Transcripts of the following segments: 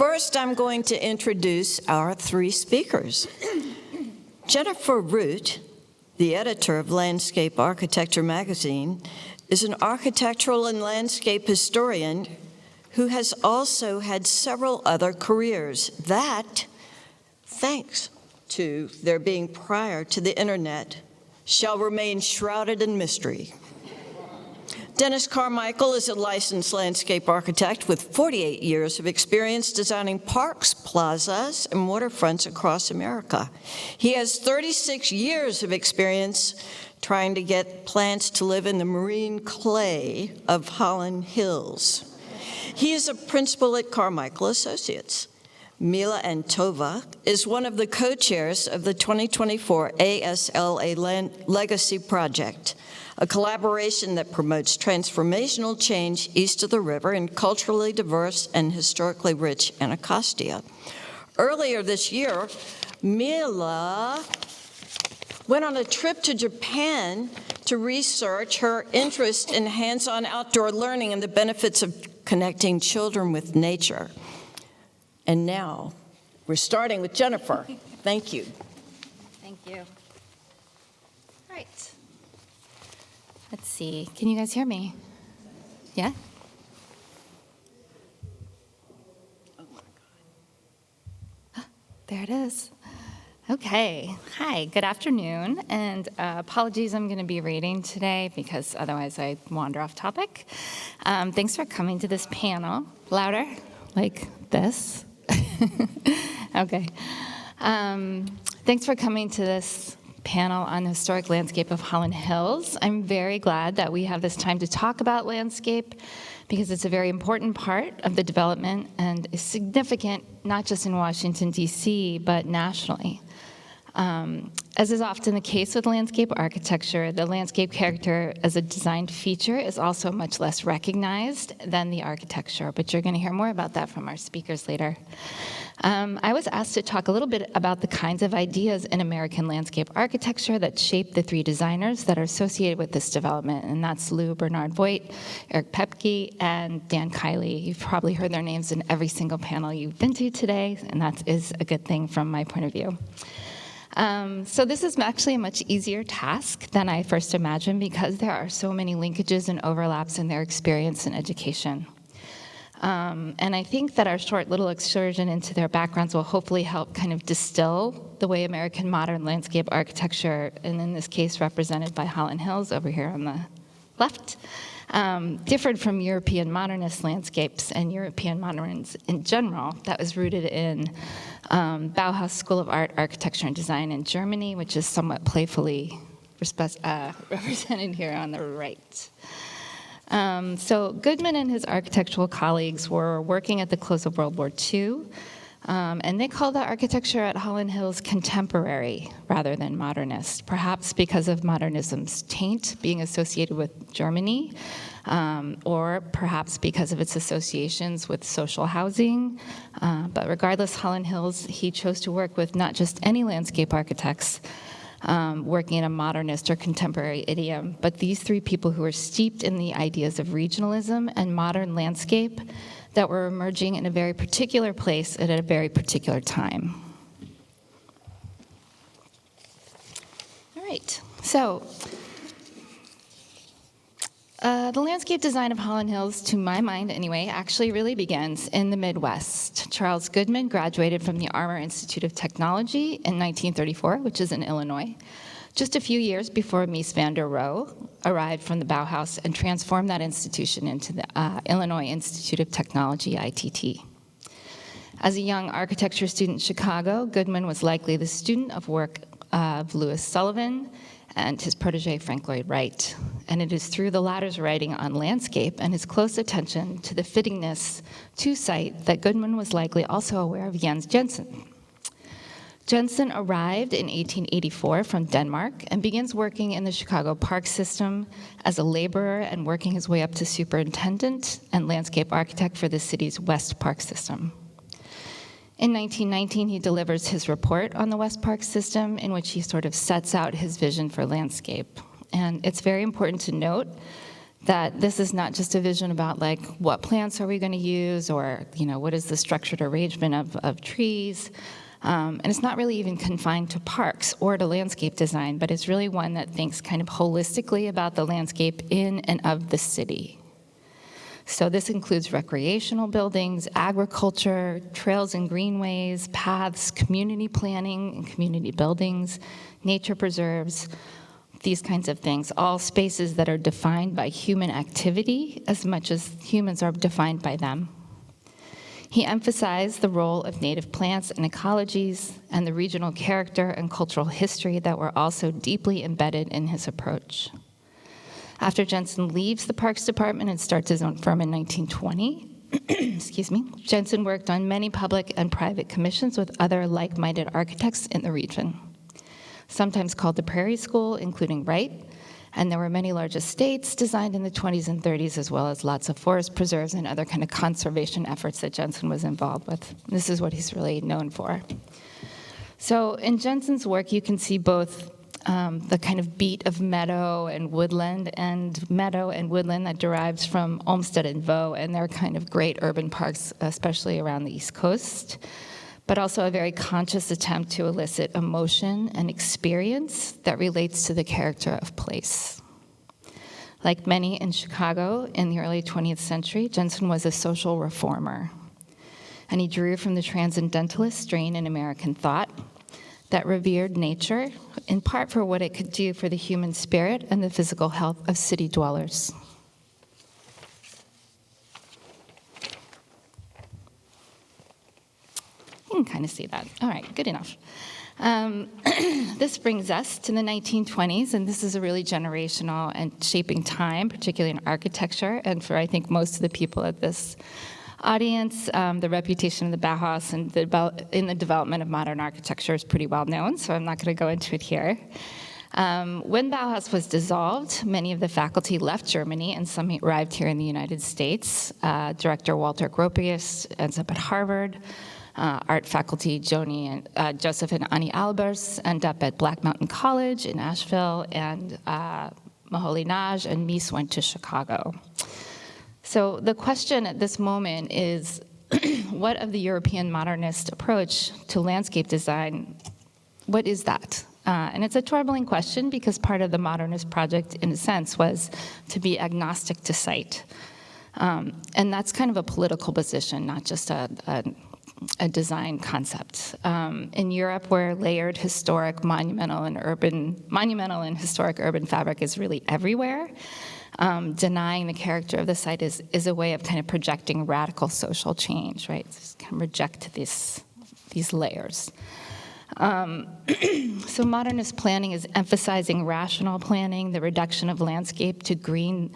first I'm going to introduce our three speakers. Jennifer Reut, the editor of Landscape Architecture magazine, is an architectural and landscape historian who has also had several other careers that, thanks to their being prior to the internet, shall remain shrouded in mystery. Dennis Carmichael is a licensed landscape architect with 48 years of experience designing parks, plazas, and waterfronts across America. He has 36 years of experience trying to get plants to live in the marine clay of Hollin Hills. He is a principal at Carmichael Associates. Mila Antova is one of the co-chairs of the 2024 ASLA Legacy Project, a collaboration that promotes transformational change east of the river in culturally diverse and historically rich Anacostia. Earlier this year, Mila went on a trip to Japan to research her interest in hands-on outdoor learning and the benefits of connecting children with nature. And now, we're starting with Jennifer. Thank you. Thank you. All right. Let's see. Can you guys hear me? Yeah? Oh, my God. There it is. Okay. Hi, good afternoon. And apologies, I'm going to be reading today because otherwise I wander off topic. Thanks for coming to this panel. Louder, like this. Okay. Thanks for coming to this panel on the historic landscape of Hollin Hills. I'm very glad that we have this time to talk about landscape because it's a very important part of the development and is significant not just in Washington, D.C., but nationally. As is often the case with landscape architecture, the landscape character as a designed feature is also much less recognized than the architecture, but you're going to hear more about that from our speakers later. I was asked to talk a little bit about the kinds of ideas in American landscape architecture that shape the three designers that are associated with this development, and that's Lour Bernard Voigt, Eric Pepke, and Dan Kiley. You've probably heard their names in every single panel you've been to today, and that is a good thing from my point of view. So this is actually a much easier task than I first imagined because there are so many linkages and overlaps in their experience and education. And I think that our short little excursion into their backgrounds will hopefully help kind of distill the way American modern landscape architecture, and in this case represented by Hollin Hills over here on the left, differed from European modernist landscapes and European moderns in general that was rooted in Bauhaus School of Art, Architecture, and Design in Germany, which is somewhat playfully represented here on the right. So Goodman and his architectural colleagues were working at the close of World War II, and they called the architecture at Hollin Hills contemporary rather than modernist, perhaps because of modernism's taint being associated with Germany, or perhaps because of its associations with social housing. But regardless, Hollin Hills, he chose to work with not just any landscape architects, working in a modernist or contemporary idiom, but these three people who were steeped in the ideas of regionalism and modern landscape that were emerging in a very particular place at a very particular time. All right, so the landscape design of Hollin Hills, to my mind anyway, actually really begins in the Midwest. Charles Goodman graduated from the Armour Institute of Technology in 1934, which is in Illinois, just a few years before Mies van der Rohe arrived from the Bauhaus and transformed that institution into the Illinois Institute of Technology, ITT. As a young architecture student in Chicago, Goodman was likely the student of work of Louis Sullivan and his protege, Frank Lloyd Wright. And it is through the latter's writing on landscape and his close attention to the fittingness to site that Goodman was likely also aware of Jens Jensen. Jensen arrived in 1884 from Denmark and begins working in the Chicago park system as a laborer and working his way up to superintendent and landscape architect for the city's West Park system. In 1919, he delivers his report on the West Park system, in which he sort of sets out his vision for landscape. And it's very important to note that this is not just a vision about like what plants are we going to use, or what is the structured arrangement of trees. And it's not really even confined to parks or to landscape design, but it's really one that thinks kind of holistically about the landscape in and of the city. So this includes recreational buildings, agriculture, trails and greenways, paths, community planning and community buildings, nature preserves, these kinds of things, all spaces that are defined by human activity as much as humans are defined by them. He emphasized the role of native plants and ecologies and the regional character and cultural history that were also deeply embedded in his approach. After Jensen leaves the Parks Department and starts his own firm in 1920, Jensen worked on many public and private commissions with other like-minded architects in the region, sometimes called the Prairie School, including Wright, and there were many large estates designed in the 20s and 30s, as well as lots of forest preserves and other kind of conservation efforts that Jensen was involved with. This is what he's really known for. So in Jensen's work, you can see both the kind of beat of meadow and woodland that derives from Olmsted and Vaux and their kind of great urban parks, especially around the East Coast, but also a very conscious attempt to elicit emotion and experience that relates to the character of place. Like many in Chicago in the early 20th century, Jensen was a social reformer, and he drew from the transcendentalist strain in American thought that revered nature, in part for what it could do for the human spirit and the physical health of city dwellers. You can kind of see that. All right, good enough. This brings us to the 1920s, and this is a really generational and shaping time, particularly in architecture, and for, I think, most of the people at this audience, the reputation of the Bauhaus and in the development of modern architecture is pretty well known, so I'm not going to go into it here. When Bauhaus was dissolved, many of the faculty left Germany and some arrived here in the United States. Director Walter Gropius ends up at Harvard. Art faculty Joseph and Annie Albers end up at Black Mountain College in Asheville, and Moholy-Nagy and Mies went to Chicago. So the question at this moment is, what of the European modernist approach to landscape design, what is that? And it's a troubling question because part of the modernist project, in a sense, was to be agnostic to site. And that's kind of a political position, not just a design concept. In Europe, where layered historic, monumental and historic urban fabric is really everywhere, denying the character of the site is a way of kind of projecting radical social change, right? Just kind of reject these layers. So modernist planning is emphasizing rational planning, the reduction of landscape to green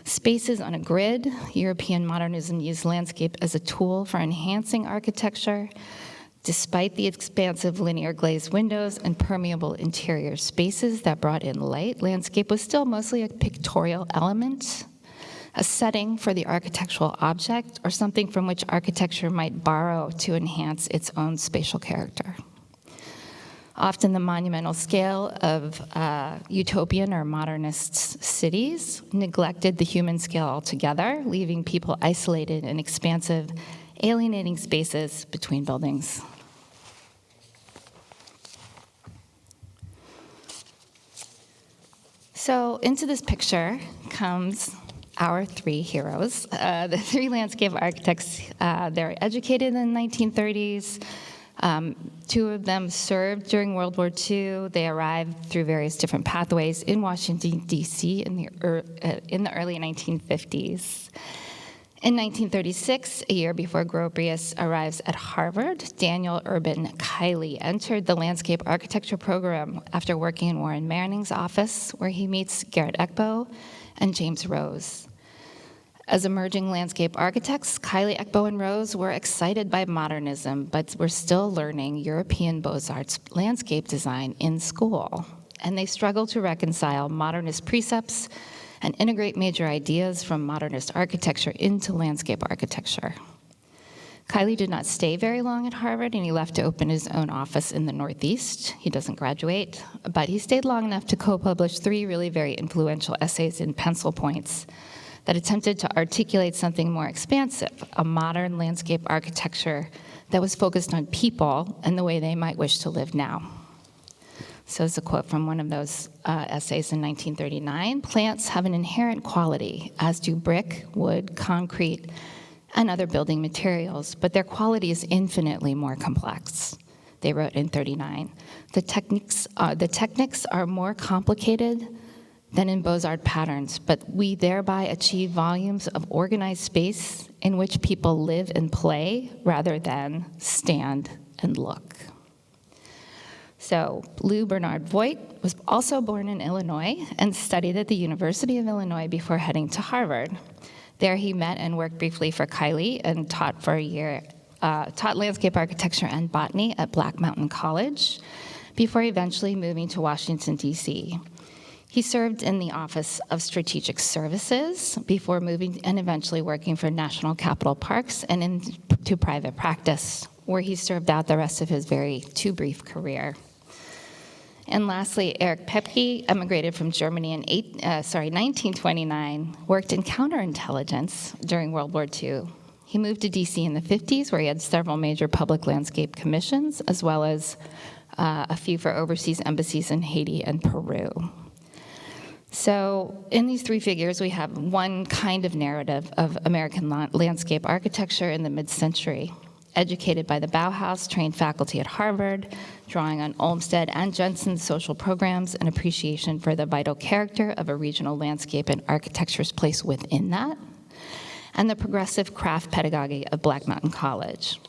spaces on a grid. European modernism used landscape as a tool for enhancing architecture. Despite the expansive linear glazed windows and permeable interior spaces that brought in light, landscape was still mostly a pictorial element, a setting for the architectural object, or something from which architecture might borrow to enhance its own spatial character. Often the monumental scale of utopian or modernist cities neglected the human scale altogether, leaving people isolated in expansive, alienating spaces between buildings. So into this picture comes our three heroes, the three landscape architects. They're educated in the 1930s. Two of them served during World War II. They arrived through various different pathways in Washington, D.C. in the early 1950s. In 1936, a year before Gropius arrives at Harvard, Daniel Urban Kiley entered the landscape architecture program after working in Warren Manning's office, where he meets Gerrit Ekbo and James Rose. As emerging landscape architects, Kiley, Ekbo, and Rose were excited by modernism, but were still learning European Beaux-Arts landscape design in school. And they struggled to reconcile modernist precepts and integrate major ideas from modernist architecture into landscape architecture. Kiley did not stay very long at Harvard, and he left to open his own office in the Northeast. He doesn't graduate, but he stayed long enough to co-publish 3 really very influential essays in pencil points that attempted to articulate something more expansive, a modern landscape architecture that was focused on people and the way they might wish to live now. So it's a quote from one of those essays in 1939. "Plants have an inherent quality, as do brick, wood, concrete, and other building materials, but their quality is infinitely more complex," they wrote in 39. The techniques are more complicated than in Beaux-Arts patterns, but we thereby achieve volumes of organized space in which people live and play rather than stand and look. So Lour Bernard Voigt was also born in Illinois and studied at the University of Illinois before heading to Harvard. There he met and worked briefly for Kiley and taught for a year, taught landscape architecture and botany at Black Mountain College before eventually moving to Washington, D.C. He served in the Office of Strategic Services before moving and eventually working for National Capital Parks and into private practice, where he served out the rest of his very too brief career. And lastly, Eric Pepke emigrated from Germany in 1929, worked in counterintelligence during World War II. He moved to D.C. in the 50s, where he had several major public landscape commissions, as well as a few for overseas embassies in Haiti and Peru. So in these 3 figures, we have one kind of narrative of American landscape architecture in the mid-century. Educated by the Bauhaus, trained faculty at Harvard, drawing on Olmsted and Jensen's social programs, and appreciation for the vital character of a regional landscape and architecture's place within that, and the progressive craft pedagogy of Black Mountain College.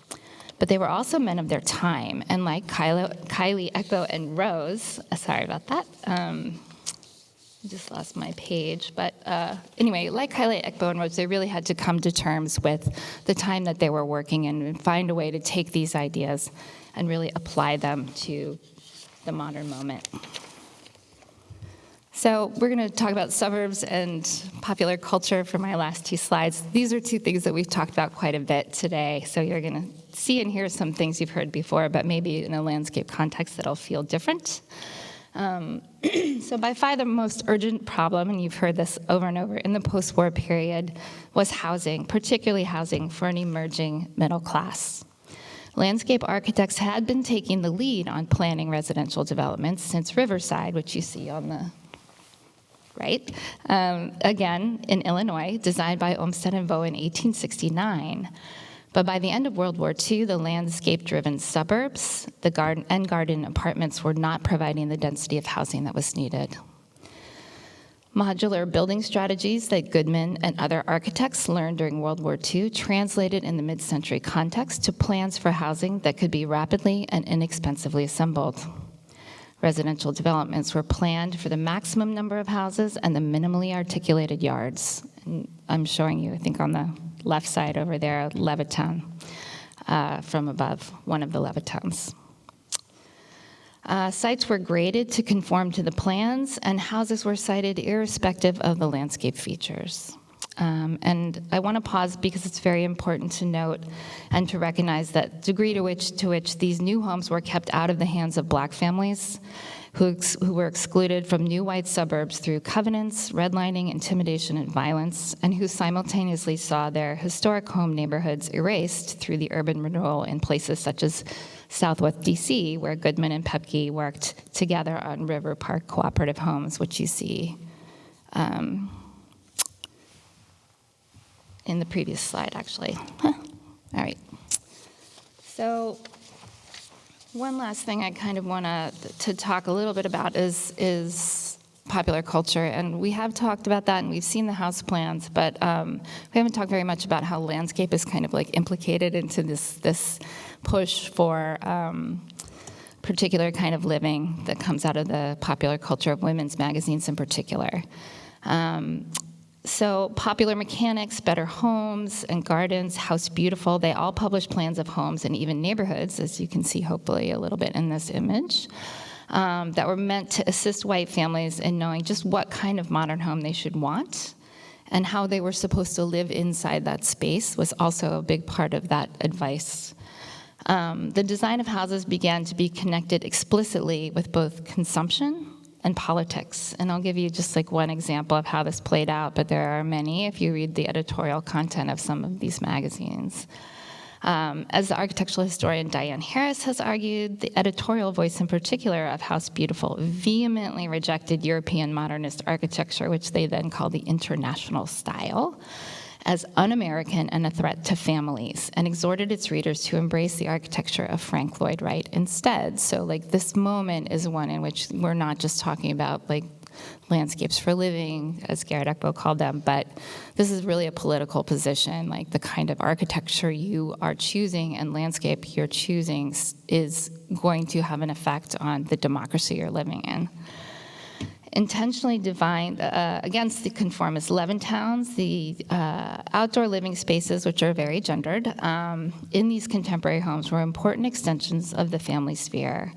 But they were also men of their time, and like Kiley, Echo, and Rose, sorry about that, I just lost my page, but anyway, like Kiley, Echo, and Rhodes, they really had to come to terms with the time that they were working in and find a way to take these ideas and really apply them to the modern moment. So we're going to talk about suburbs and popular culture for my last 2 slides. These are 2 things that we've talked about quite a bit today, so you're going to see and hear some things you've heard before, but maybe in a landscape context that'll feel different. So by far the most urgent problem, and you've heard this over and over, in the post-war period was housing, particularly housing for an emerging middle class. Landscape architects had been taking the lead on planning residential developments since Riverside, which you see on the right, again in Illinois, designed by Olmsted and Vaux in 1869. But by the end of World War II, the landscape-driven suburbs, the garden apartments were not providing the density of housing that was needed. Modular building strategies that Goodman and other architects learned during World War II translated in the mid-century context to plans for housing that could be rapidly and inexpensively assembled. Residential developments were planned for the maximum number of houses and the minimally articulated yards. And I'm showing you, I think, on the left side over there, Levittown, from above, one of the Levittowns. Sites were graded to conform to the plans, and houses were sited irrespective of the landscape features. And I want to pause because it's very important to note and to recognize that degree to which these new homes were kept out of the hands of Black families who were excluded from new white suburbs through covenants, redlining, intimidation, and violence, and who simultaneously saw their historic home neighborhoods erased through the urban renewal in places such as Southwest DC, where Goodman and Pepke worked together on River Park Cooperative Homes, which you see in the previous slide, actually. All right. So one last thing I kind of want to talk a little bit about is popular culture. And we have talked about that, and we've seen the house plans, but we haven't talked very much about how landscape is kind of like implicated into this push for particular kind of living that comes out of the popular culture of women's magazines in particular. So Popular Mechanics, Better Homes and Gardens, House Beautiful, they all publish plans of homes and even neighborhoods, as you can see hopefully a little bit in this image, that were meant to assist white families in knowing just what kind of modern home they should want and how they were supposed to live inside that space was also a big part of that advice. The design of houses began to be connected explicitly with both consumption and politics. And I'll give you just like one example of how this played out, but there are many if you read the editorial content of some of these magazines. As the architectural historian Diane Harris has argued, the editorial voice in particular of House Beautiful vehemently rejected European modernist architecture, which they then called the international style, as un-American and a threat to families, and exhorted its readers to embrace the architecture of Frank Lloyd Wright instead. So like this moment is one in which we're not just talking about like landscapes for living, as Gerrit Ekbo called them, but this is really a political position, like the kind of architecture you are choosing and landscape you're choosing is going to have an effect on the democracy you're living in. Intentionally defined against the conformist Levintowns, the outdoor living spaces, which are very gendered, in these contemporary homes were important extensions of the family sphere.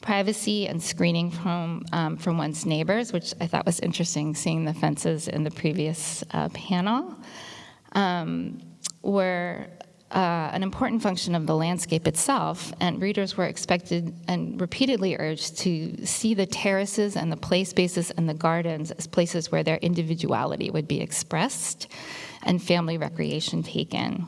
Privacy and screening from one's neighbors, which I thought was interesting, seeing the fences in the previous panel, were an important function of the landscape itself, and readers were expected and repeatedly urged to see the terraces and the play spaces and the gardens as places where their individuality would be expressed and family recreation taken.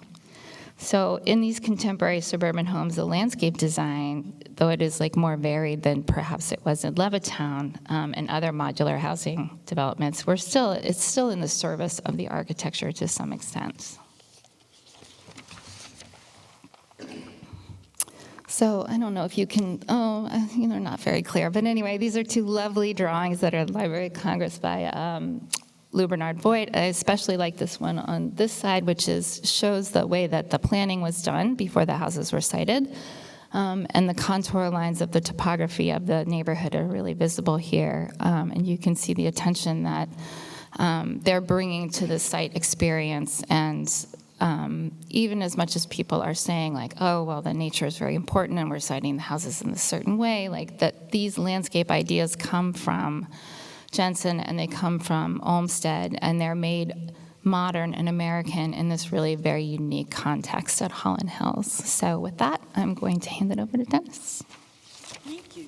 So in these contemporary suburban homes, the landscape design, though it is like more varied than perhaps it was in Levittown and other modular housing developments, it's still in the service of the architecture to some extent. So I don't know if you can, they're not very clear, but anyway, these are two lovely drawings that are at the Library of Congress by Lour Bernard Voigt. I especially like this one on this side, which shows the way that the planning was done before the houses were sited. And the contour lines of the topography of the neighborhood are really visible here. And you can see the attention that they're bringing to the site experience. And even as much as people are saying like, oh, well, the nature is very important and we're siting the houses in a certain way, like that these landscape ideas come from Jensen and they come from Olmsted, and they're made modern and American in this really very unique context at Hollin Hills. So with that, I'm going to hand it over to Dennis. Thank you.